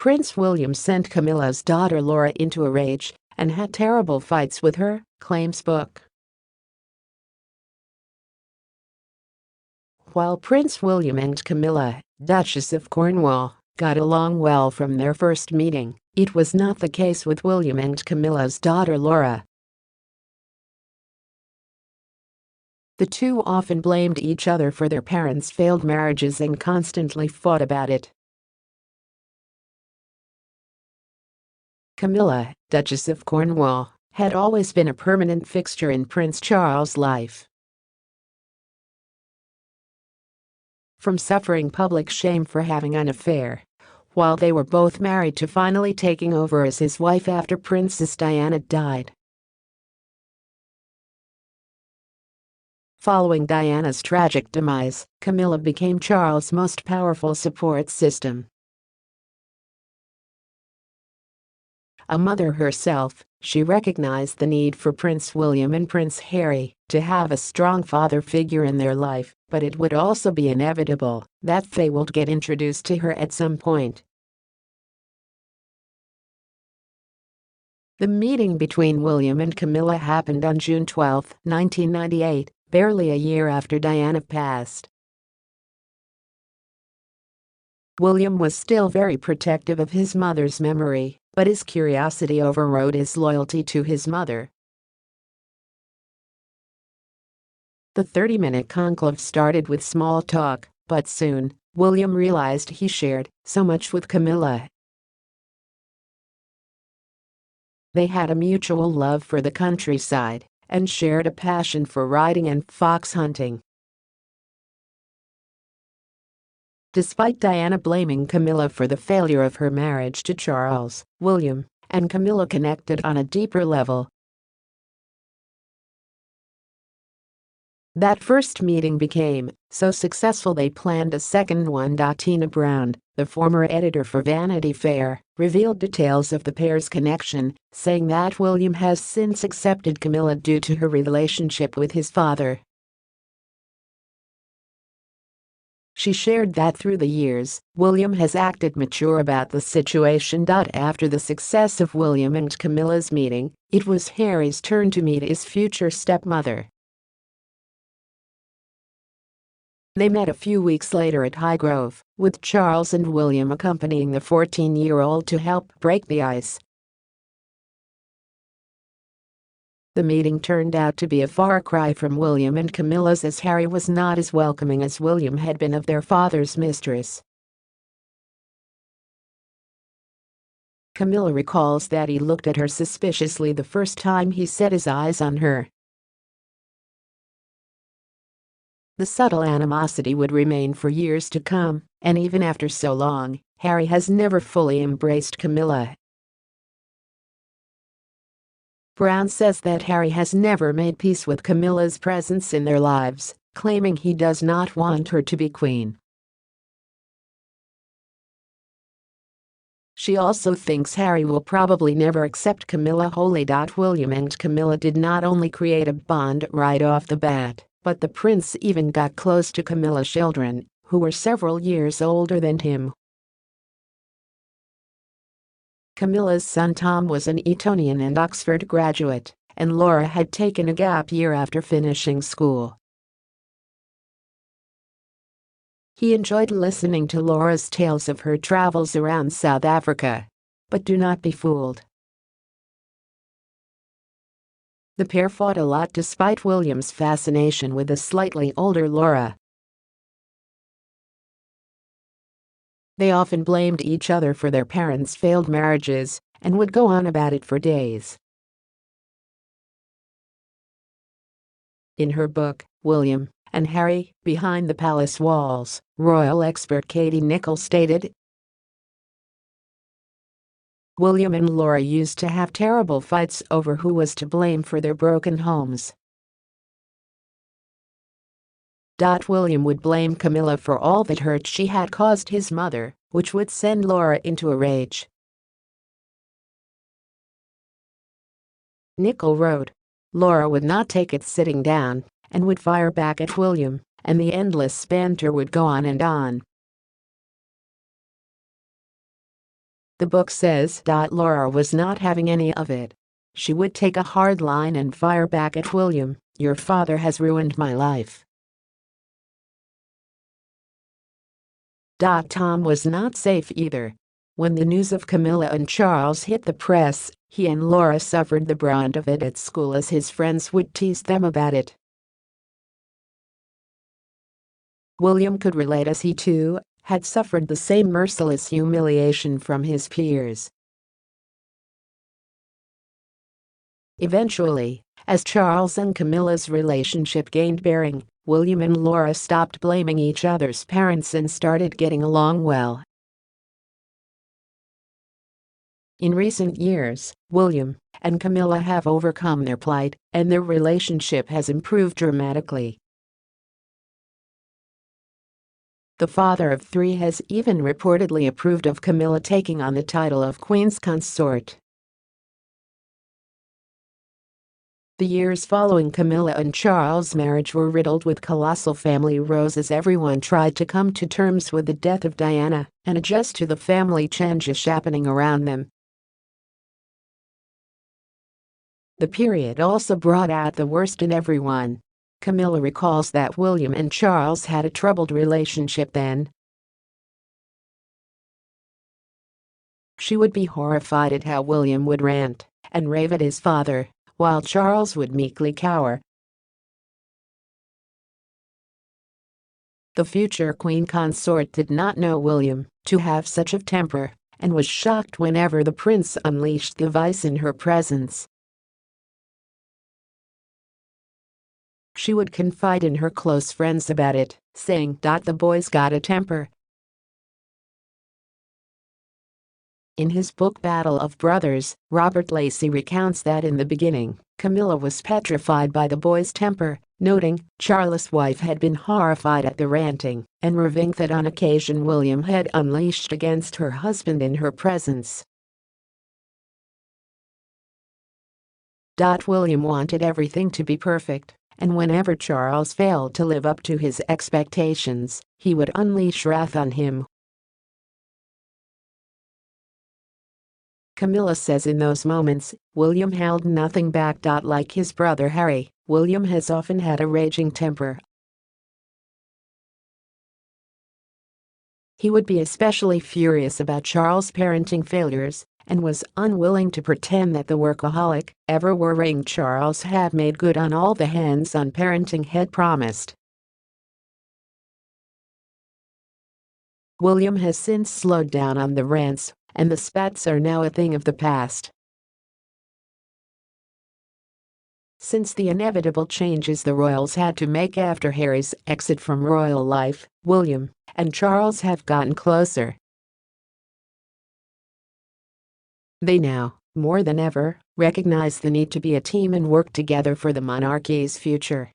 Prince William sent Camilla's daughter Laura into a rage and had terrible fights with her, claims book. While Prince William and Camilla, Duchess of Cornwall, got along well from their first meeting, it was not the case with William and Camilla's daughter Laura. The two often blamed each other for their parents' failed marriages and constantly fought about it. Camilla, Duchess of Cornwall, had always been a permanent fixture in Prince Charles' life. From suffering public shame for having an affair while they were both married to finally taking over as his wife after Princess Diana died. Following Diana's tragic demise, Camilla became Charles' most powerful support system. A mother herself, she recognized the need for Prince William and Prince Harry to have a strong father figure in their life, but it would also be inevitable that they would get introduced to her at some point. The meeting between William and Camilla happened on June 12, 1998, barely a year after Diana passed. William was still very protective of his mother's memory, but his curiosity overrode his loyalty to his mother. The 30-minute conclave started with small talk, but soon, William realized he shared so much with Camilla. They had a mutual love for the countryside and shared a passion for riding and fox hunting. Despite Diana blaming Camilla for the failure of her marriage to Charles, William and Camilla connected on a deeper level. That first meeting became so successful they planned a second one. Tina Brown, the former editor for Vanity Fair, revealed details of the pair's connection, saying that William has since accepted Camilla due to her relationship with his father. She shared that through the years, William has acted mature about the situation. After the success of William and Camilla's meeting, it was Harry's turn to meet his future stepmother. They met a few weeks later at Highgrove, with Charles and William accompanying the 14-year-old to help break the ice. The meeting turned out to be a far cry from William and Camilla's, as Harry was not as welcoming as William had been of their father's mistress. Camilla recalls that he looked at her suspiciously the first time he set his eyes on her. The subtle animosity would remain for years to come, and even after so long, Harry has never fully embraced Camilla. Brown says that Harry has never made peace with Camilla's presence in their lives, claiming he does not want her to be queen. She also thinks Harry will probably never accept Camilla wholly. William and Camilla did not only create a bond right off the bat, but the prince even got close to Camilla's children, who were several years older than him. Camilla's son Tom was an Etonian and Oxford graduate, and Laura had taken a gap year after finishing school. He enjoyed listening to Laura's tales of her travels around South Africa. But do not be fooled. The pair fought a lot despite William's fascination with the slightly older Laura. They often blamed each other for their parents' failed marriages and would go on about it for days. In her book, William and Harry, Behind the Palace Walls, royal expert Katie Nichols stated, William and Laura used to have terrible fights over who was to blame for their broken homes. William would blame Camilla for all that hurt she had caused his mother, which would send Laura into a rage. Nichols wrote, Laura would not take it sitting down and would fire back at William, and the endless banter would go on and on. The book says Laura was not having any of it. She would take a hard line and fire back at William, "Your father has ruined my life." Tom was not safe either. When the news of Camilla and Charles hit the press, he and Laura suffered the brunt of it at school as his friends would tease them about it. William could relate as he too had suffered the same merciless humiliation from his peers. Eventually, as Charles and Camilla's relationship gained bearing, William and Laura stopped blaming each other's parents and started getting along well. In recent years, William and Camilla have overcome their plight, and their relationship has improved dramatically. The father of three has even reportedly approved of Camilla taking on the title of Queen's Consort. The years following Camilla and Charles' marriage were riddled with colossal family woes as everyone tried to come to terms with the death of Diana and adjust to the family changes happening around them. The period also brought out the worst in everyone. Camilla recalls that William and Charles had a troubled relationship then. She would be horrified at how William would rant and rave at his father, while Charles would meekly cower. The future queen consort did not know William to have such a temper and was shocked whenever the prince unleashed the vice in her presence. She would confide in her close friends about it, saying, "The boy's got a temper." In his book Battle of Brothers, Robert Lacey recounts that in the beginning, Camilla was petrified by the boy's temper, noting Charles' wife had been horrified at the ranting and raving that on occasion William had unleashed against her husband in her presence. William wanted everything to be perfect, and whenever Charles failed to live up to his expectations, he would unleash wrath on him. Camilla says in those moments, William held nothing back. Like his brother Harry, William has often had a raging temper. He would be especially furious about Charles' parenting failures and was unwilling to pretend that the workaholic, ever-worrying Charles had made good on all the hands-on parenting had promised. William has since slowed down on the rants, and the spats are now a thing of the past. Since the inevitable changes the royals had to make after Harry's exit from royal life, William and Charles have gotten closer. They now, more than ever, recognize the need to be a team and work together for the monarchy's future.